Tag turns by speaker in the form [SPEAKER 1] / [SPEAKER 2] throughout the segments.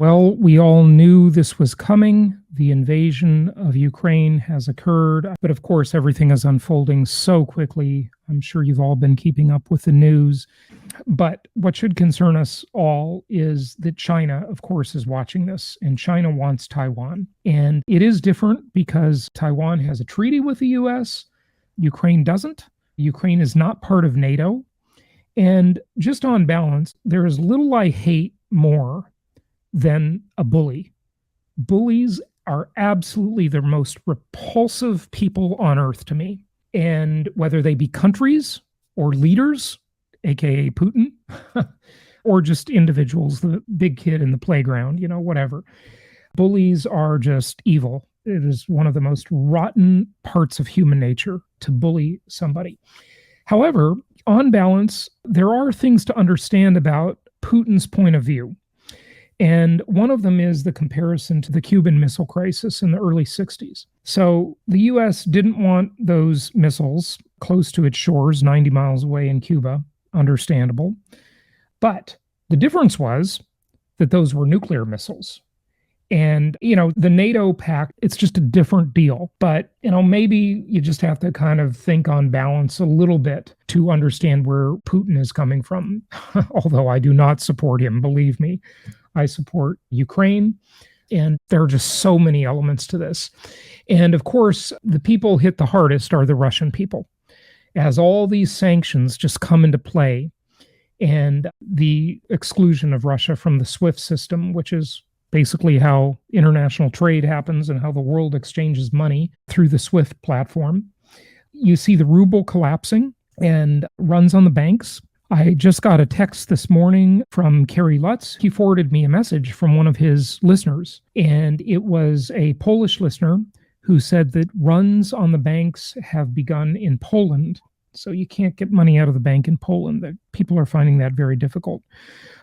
[SPEAKER 1] Well, we all knew this was coming. The invasion of Ukraine has occurred, but of course, everything is unfolding so quickly. I'm sure you've all been keeping up with the news. But what should concern us all is that China, of course, is watching this, and China wants Taiwan. And it is different because Taiwan has a treaty with the US, Ukraine doesn't. Ukraine is not part of NATO. And just on balance, there is little I hate more than a bully. Bullies are absolutely the most repulsive people on earth to me. And whether they be countries or leaders, aka Putin, or just individuals, the big kid in the playground, whatever. Bullies are just evil. It is one of the most rotten parts of human nature to bully somebody. However, on balance, there are things to understand about Putin's point of view. And one of them is the comparison to the Cuban Missile Crisis in the early 60s. So the US didn't want those missiles close to its shores, 90 miles away in Cuba. Understandable. But the difference was that those were nuclear missiles. And, the NATO pact, it's just a different deal. But, maybe you just have to kind of think on balance a little bit to understand where Putin is coming from. Although I do not support him, believe me. I support Ukraine. And there are just so many elements to this. And of course, the people hit the hardest are the Russian people. As all these sanctions just come into play and the exclusion of Russia from the SWIFT system, which is basically how international trade happens and how the world exchanges money through the SWIFT platform. You see the ruble collapsing and runs on the banks. I just got a text this morning from Kerry Lutz. He forwarded me a message from one of his listeners, and it was a Polish listener who said that runs on the banks have begun in Poland. So you can't get money out of the bank in Poland. That people are finding that very difficult.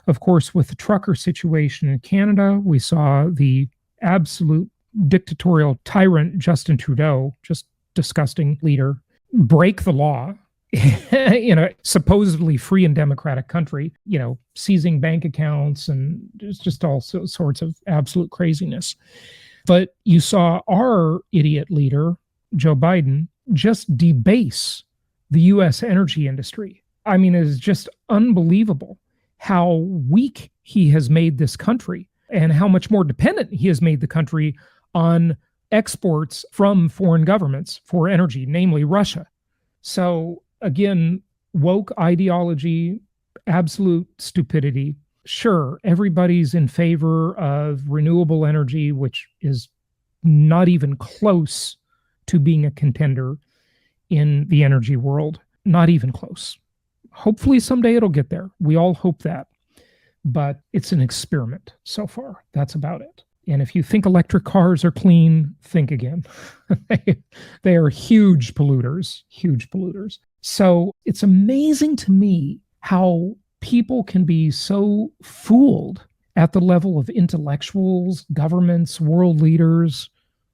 [SPEAKER 1] Of course, with the trucker situation in Canada, we saw the absolute dictatorial tyrant Justin Trudeau, just disgusting leader, break the law in a supposedly free and democratic country, seizing bank accounts, and there's just all sorts of absolute craziness. But you saw our idiot leader, Joe Biden, just debase the U.S. energy industry. I mean, it is just unbelievable how weak he has made this country and how much more dependent he has made the country on exports from foreign governments for energy, namely Russia. So again, woke ideology, absolute stupidity. Sure, everybody's in favor of renewable energy, which is not even close to being a contender in the energy world. Not even close. Hopefully someday it'll get there. We all hope that. But it's an experiment so far. That's about it. And if you think electric cars are clean, think again. They are huge polluters, huge polluters. So it's amazing to me how people can be so fooled at the level of intellectuals, governments, world leaders,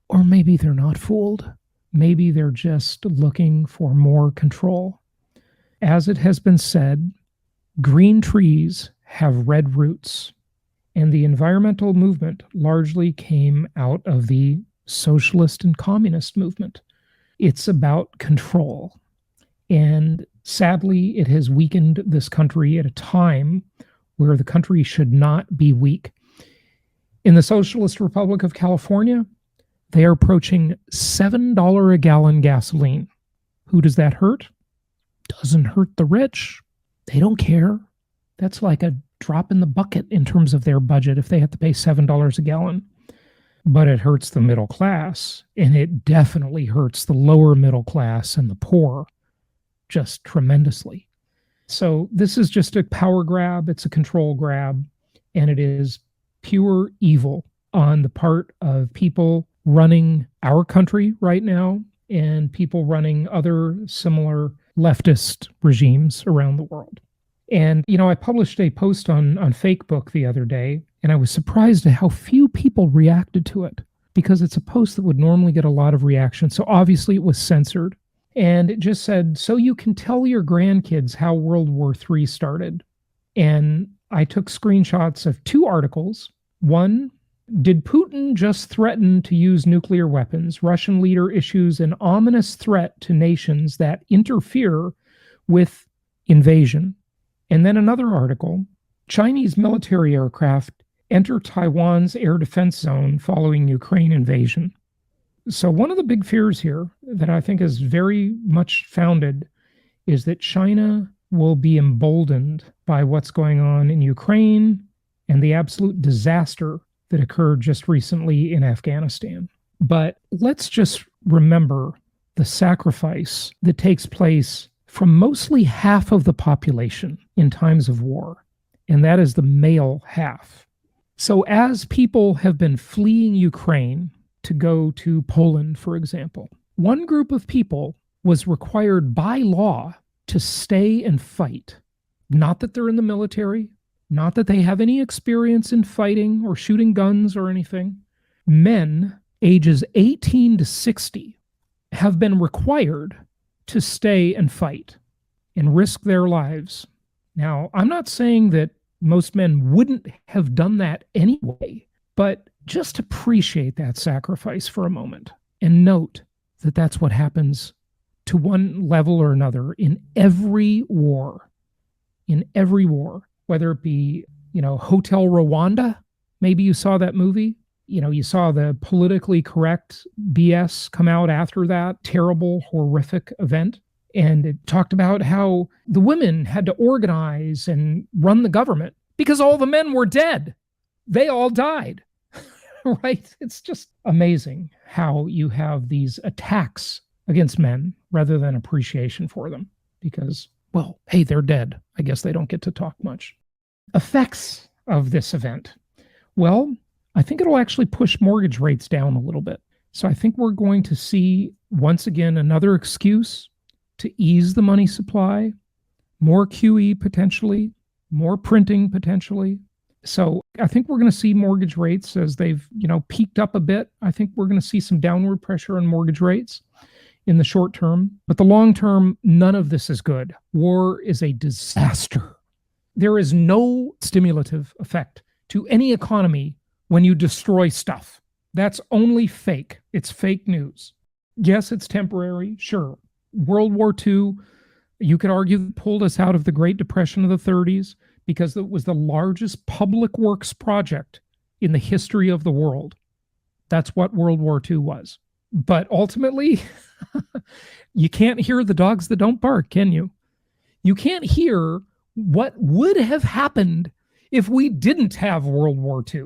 [SPEAKER 1] or maybe they're not fooled. Maybe they're just looking for more control. As it has been said, green trees have red roots, and the environmental movement largely came out of the socialist and communist movement. It's about control. And sadly, it has weakened this country at a time where the country should not be weak. In the Socialist Republic of California, they are approaching $7 a gallon gasoline. Who does that hurt? Doesn't hurt the rich. They don't care. That's like a drop in the bucket in terms of their budget if they have to pay $7 a gallon. But it hurts the middle class, and it definitely hurts the lower middle class and the poor just tremendously. So this is just a power grab. It's a control grab, and it is pure evil on the part of people running our country right now and people running other similar leftist regimes around the world. And, I published a post on Fakebook the other day, and I was surprised at how few people reacted to it because it's a post that would normally get a lot of reaction. So obviously it was censored. And it just said, so you can tell your grandkids how World War III started. And I took screenshots of two articles One, did Putin just threaten to use nuclear weapons? Russian leader issues an ominous threat to nations that interfere with invasion. And then another article, Chinese military aircraft enter Taiwan's air defense zone following Ukraine invasion. So one of the big fears here that I think is very much founded is that China will be emboldened by what's going on in Ukraine and the absolute disaster that occurred just recently in Afghanistan. But let's just remember the sacrifice that takes place from mostly half of the population in times of war, and that is the male half. So as people have been fleeing Ukraine to go to Poland, for example, one group of people was required by law to stay and fight. Not that they're in the military, not that they have any experience in fighting or shooting guns or anything. Men ages 18 to 60 have been required to stay and fight and risk their lives. Now, I'm not saying that most men wouldn't have done that anyway, but just appreciate that sacrifice for a moment and note that that's what happens to one level or another in every war. In every war, whether it be, Hotel Rwanda, maybe you saw that movie. You saw the politically correct BS come out after that terrible, horrific event. And it talked about how the women had to organize and run the government because all the men were dead. They all died, right? It's just amazing how you have these attacks against men rather than appreciation for them because, well, hey, they're dead. I guess they don't get to talk much. Effects of this event. Well, I think it'll actually push mortgage rates down a little bit. So I think we're going to see, once again, another excuse to ease the money supply, more QE potentially, more printing potentially. So I think we're going to see mortgage rates as they've, peaked up a bit. I think we're going to see some downward pressure on mortgage rates in the short term. But the long term, none of this is good. War is a disaster. There is no stimulative effect to any economy when you destroy stuff. That's only fake. It's fake news. Yes, it's temporary. Sure. World War II, you could argue, pulled us out of the Great Depression of the 30s because it was the largest public works project in the history of the world. That's what World War II was. But ultimately, you can't hear the dogs that don't bark, can you? You can't hear what would have happened if we didn't have World War II,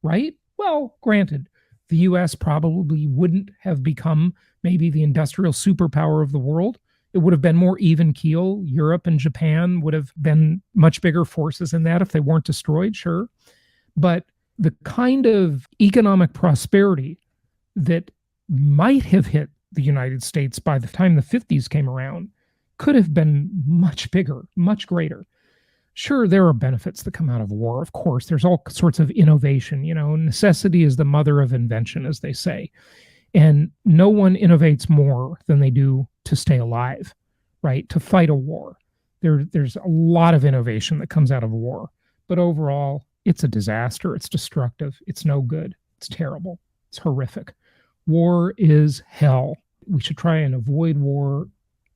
[SPEAKER 1] right? Well, granted, the US probably wouldn't have become maybe the industrial superpower of the world. It would have been more even keel. Europe and Japan would have been much bigger forces in that if they weren't destroyed, sure. But the kind of economic prosperity that might have hit the United States by the time the 50s came around could have been much bigger, much greater. Sure, there are benefits that come out of war. Of course, there's all sorts of innovation. Necessity is the mother of invention, as they say. And no one innovates more than they do to stay alive, right? To fight a war. There's a lot of innovation that comes out of war. But overall, it's a disaster. It's destructive. It's no good. It's terrible. It's horrific. War is hell. We should try and avoid war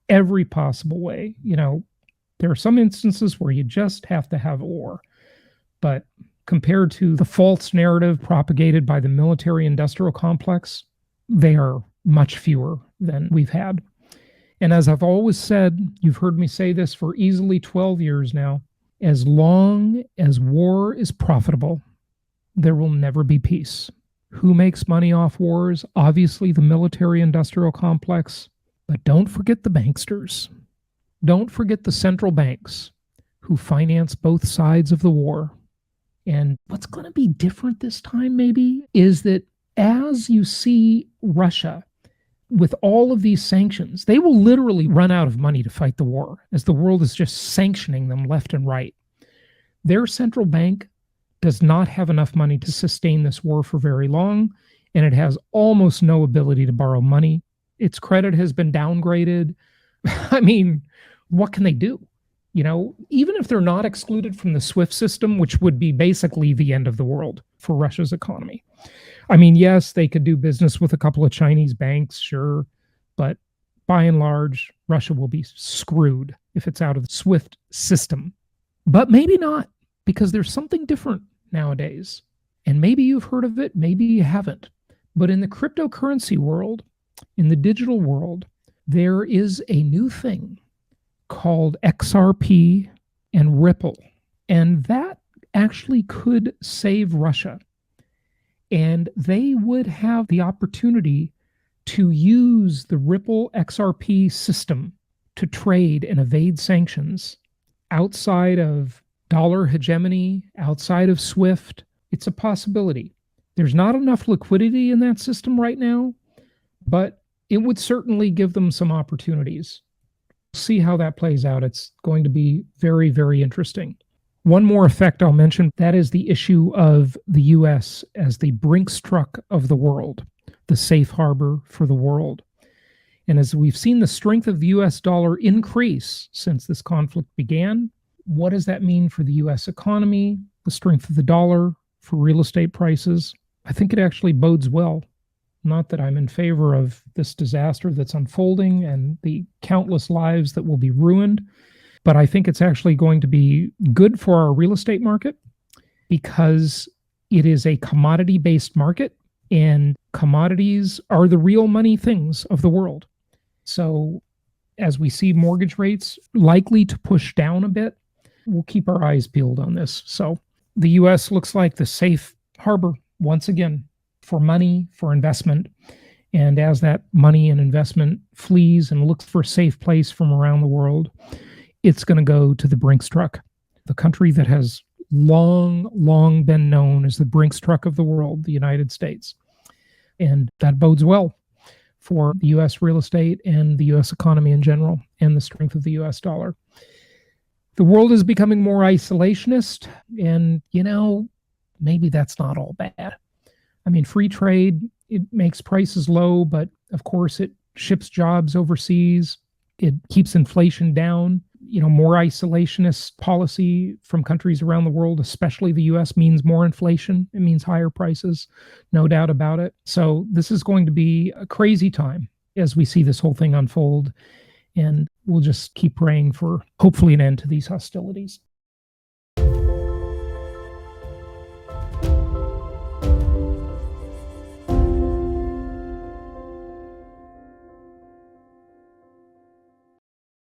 [SPEAKER 1] every possible way. There are some instances where you just have to have war. But compared to the false narrative propagated by the military-industrial complex, they are much fewer than we've had. And as I've always said, you've heard me say this for easily 12 years now, as long as war is profitable, there will never be peace. Who makes money off wars? Obviously, the military-industrial complex. But don't forget the banksters. Don't forget the central banks who finance both sides of the war. And what's going to be different this time, maybe, is that as you see Russia with all of these sanctions, they will literally run out of money to fight the war as the world is just sanctioning them left and right. Their central bank does not have enough money to sustain this war for very long, and it has almost no ability to borrow money. Its credit has been downgraded. I mean, what can they do? Even if they're not excluded from the SWIFT system, which would be basically the end of the world for Russia's economy. I mean, yes, they could do business with a couple of Chinese banks, sure, but by and large, Russia will be screwed if it's out of the SWIFT system. But maybe not, because there's something different nowadays. And maybe you've heard of it, maybe you haven't. But in the cryptocurrency world, in the digital world, there is a new thing called XRP and Ripple. And that actually could save Russia. And they would have the opportunity to use the Ripple XRP system to trade and evade sanctions outside of dollar hegemony, outside of SWIFT. It's a possibility. There's not enough liquidity in that system right now, but it would certainly give them some opportunities. See how that plays out. It's going to be very, very interesting. One more effect I'll mention, that is the issue of the U.S. as the Brinks truck of the world, the safe harbor for the world. And as we've seen the strength of the U.S. dollar increase since this conflict began, what does that mean for the U.S. economy, the strength of the dollar, for real estate prices? I think it actually bodes well. Not that I'm in favor of this disaster that's unfolding and the countless lives that will be ruined, but I think it's actually going to be good for our real estate market because it is a commodity-based market, and commodities are the real money things of the world. So as we see mortgage rates likely to push down a bit, we'll keep our eyes peeled on this. So the U.S. looks like the safe harbor once again for money, for investment. And as that money and investment flees and looks for a safe place from around the world, it's going to go to the Brinks truck, the country that has long, long been known as the Brinks truck of the world, the United States. And that bodes well for the U.S. real estate and the U.S. economy in general and the strength of the U.S. dollar. The world is becoming more isolationist, and, maybe that's not all bad. I mean, free trade, it makes prices low, but of course it ships jobs overseas. It keeps inflation down. More isolationist policy from countries around the world, especially the U.S., means more inflation. It means higher prices, no doubt about it. So this is going to be a crazy time as we see this whole thing unfold. And we'll just keep praying for hopefully an end to these hostilities.